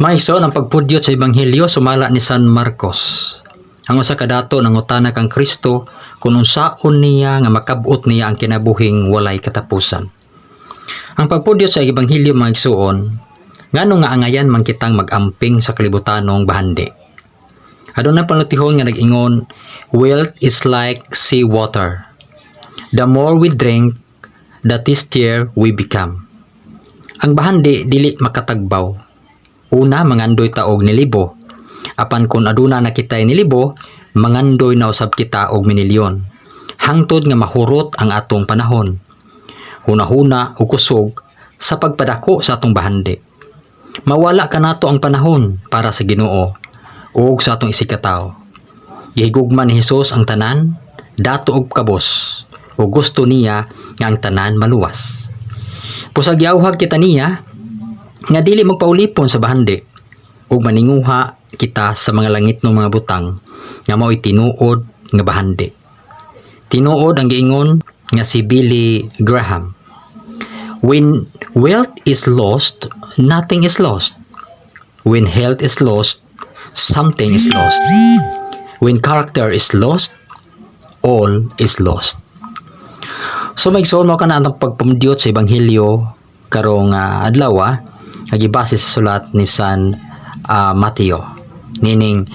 Maison ang pagpudyot sa Ebanghelyo sumala ni San Marcos. Ang usa ka dato nangutana kang Kristo kung unsaon niya nga makab-ot niya ang kinabuhing walay katapusan. Ang pagpudyot sa Ebanghelyo mga igsoon, ngano nga angayan man kitang mag-amping sa kalibutanong bahandi. Adunay panlutihon nga nag-ingon, wealth is like sea water. The more we drink, the tastier we become. Ang bahandi dili makatagbaw. Una, mangandoy ta og nilibo. Apan kung aduna na kitay nilibo, mangandoy na usab kita og minilyon. Hangtod nga mahurot ang atong panahon. Huna-huna ug kusog sa pagpadako sa atong bahandi. Mawala ka nato ang panahon para sa Ginoo ug sa atong isikataw. Gihigugma ni Hesus ang tanan, dato og kabos, ug gusto niya nga ang tanan maluwas. Pusag yawhag kita niya nga dili magpaulipon sa bahandi ug maninguha kita sa mga langit ng mga butang nga mao'y tinuod nga bahandi. Tinuod ang giingon nga si Billy Graham. When wealth is lost, nothing is lost. When health is lost, something is lost. When character is lost, all is lost. So maigsoon mo ka na ang pagpamudiyot sa Ebanghelyo karong adlaw nagibase sa sulat ni San Mateo. Nining